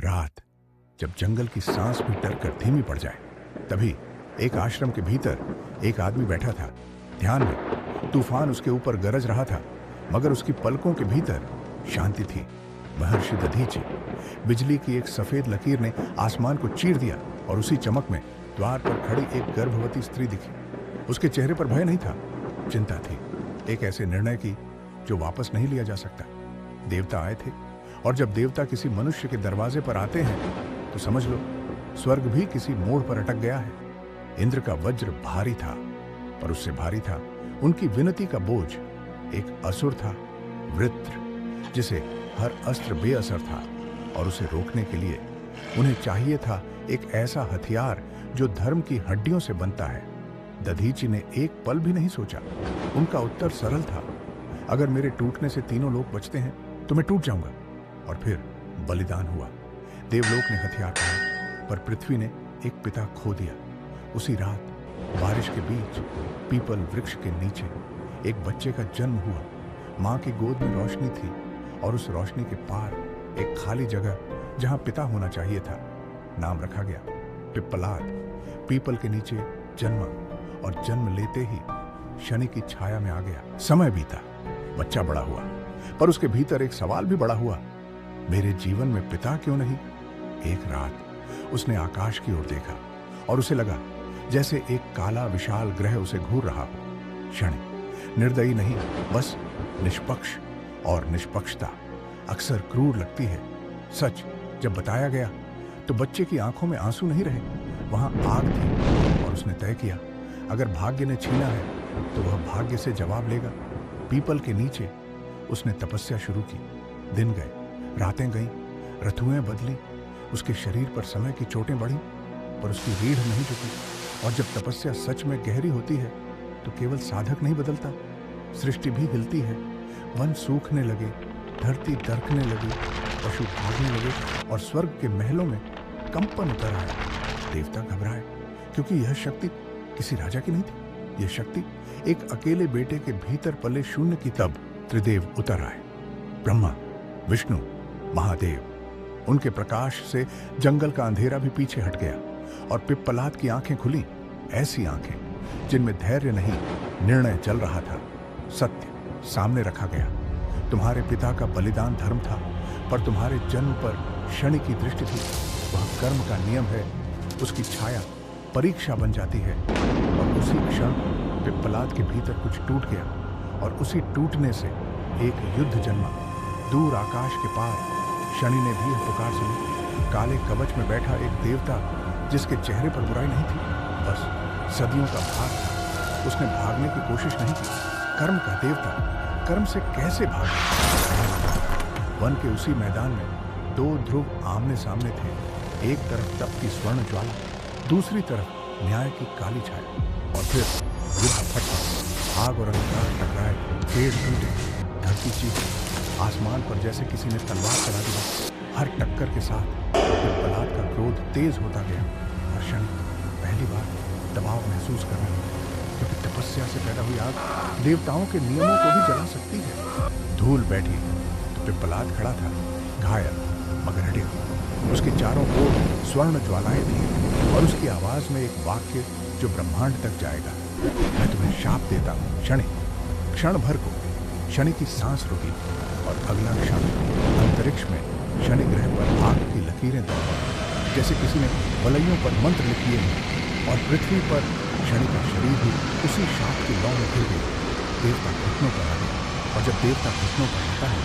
रात, जब जंगल की सांस भी डर कर धीमी पड़ जाए, तभी एक आश्रम के भीतर एक आदमी बैठा था। ध्यान में तूफान उसके ऊपर गरज रहा था, मगर उसकी पलकों के भीतर शांति थी। महर्षि दधीचि। बिजली की एक सफेद लकीर ने आसमान को चीर दिया और उसी चमक में द्वार पर खड़ी एक गर्भवती स्त्री दिखी। उसके चेहरे पर भय नहीं था, चिंता थी, एक ऐसे निर्णय की जो वापस नहीं लिया जा सकता। देवता आए थे, और जब देवता किसी मनुष्य के दरवाजे पर आते हैं तो समझ लो स्वर्ग भी किसी मोड़ पर अटक गया है। इंद्र का वज्र भारी था, पर उससे भारी था उनकी विनती का बोझ। एक असुर था, वृत्र, जिसे हर अस्त्र बेअसर था, और उसे रोकने के लिए उन्हें चाहिए था एक ऐसा हथियार जो धर्म की हड्डियों से बनता है। दधीचि ने एक पल भी नहीं सोचा। उनका उत्तर सरल था, अगर मेरे टूटने से तीनों लोग बचते हैं तो मैं टूट जाऊंगा। और फिर बलिदान हुआ। देवलोक ने हथियार पाया, पर पृथ्वी ने एक पिता खो दिया। उसी रात बारिश के बीच पीपल वृक्ष के नीचे एक बच्चे का जन्म हुआ। मां की गोद में रोशनी थी, और उस रोशनी के पार एक खाली जगह जहां पिता होना चाहिए था। नाम रखा गया पिप्पलाद। पीपल के नीचे जन्मा, और जन्म लेते ही शनि की छाया में आ गया। समय बीता, बच्चा बड़ा हुआ, पर उसके भीतर एक सवाल भी बड़ा हुआ, मेरे जीवन में पिता क्यों नहीं? एक रात उसने आकाश की ओर देखा, और उसे लगा जैसे एक काला विशाल ग्रह उसे घूर रहा हो। शनि निर्दयी नहीं, बस निष्पक्ष, और निष्पक्षता अक्सर क्रूर लगती है। सच जब बताया गया तो बच्चे की आंखों में आंसू नहीं रहे, वहां आग थी, और उसने तय किया अगर भाग्य ने छीना है तो वह भाग्य से जवाब लेगा। पीपल के नीचे उसने तपस्या शुरू की। दिन गए, रातें गईं, ऋतुएं बदली, उसके शरीर पर समय की चोटें बढ़ी, पर उसकी रीढ़ नहीं झुकी। और जब तपस्या सच में गहरी होती है तो केवल साधक नहीं बदलता, सृष्टि भी हिलती है। वन सूखने लगे, धरती दरकने लगी, पशु भागने लगे, और स्वर्ग के महलों में कंपन उतर आया। देवता घबराए, क्योंकि यह शक्ति किसी राजा की नहीं थी। यह शक्ति एक अकेले बेटे के भीतर पले शून्य की। तब त्रिदेव उतर आए, ब्रह्मा, विष्णु, महादेव। उनके प्रकाश से जंगल का अंधेरा भी पीछे हट गया, और पिप्पलाद की आंखें खुली, ऐसी आंखें जिनमें धैर्य नहीं, निर्णय चल रहा था। सत्य सामने रखा गया, तुम्हारे पिता का बलिदान धर्म था, पर तुम्हारे जन्म पर शनि की दृष्टि थी। वह कर्म का नियम है, उसकी छाया परीक्षा बन जाती है। और उसी क्षण पिप्पलाद के भीतर कुछ टूट गया, और उसी टूटने से एक युद्ध जन्मा। दूर आकाश के पार शनि ने भी यह पुकार सुनी। काले कवच में बैठा एक देवता, जिसके चेहरे पर बुराई नहीं थी, बस सदियों का भार था। उसने भागने की कोशिश नहीं की। कर्म का देवता कर्म से कैसे भागे? वन के उसी मैदान में दो ध्रुव आमने सामने थे। एक तरफ तप की स्वर्ण ज्वाला, दूसरी तरफ न्याय की काली छाया। और फिर युद्ध फटा, आग और अंधकार टकराए, पेड़ टूटे, धरती चीखी, आसमान पर जैसे किसी ने तलवार चला दी। हर टक्कर के साथ पिप्पलाद का क्रोध तेज होता गया, और शनि पहली बार दबाव महसूस करने लगा, क्योंकि तपस्या से पैदा हुई आग देवताओं के नियमों को भी जला सकती है। धूल बैठी तो पिप्पलाद खड़ा था, घायल मगर अड़े। उसके चारों ओर स्वर्ण ज्वालाएं थी, और उसकी आवाज में एक वाक्य जो ब्रह्मांड तक जाएगा, मैं तुम्हें शाप देता हूँ शनि। क्षण भर को शनि की सांस रुकी, और अगला क्षण अंतरिक्ष में शनि ग्रह पर आग की लकीरें दौड़ी, जैसे किसी ने वलयों पर मंत्र लिख दिए हैं। और पृथ्वी पर शनि का शरीर भी उसी शाप की लौ में गिर गई। देवता घुटनों पर आ गया, और जब देवता घुटनों पर आता है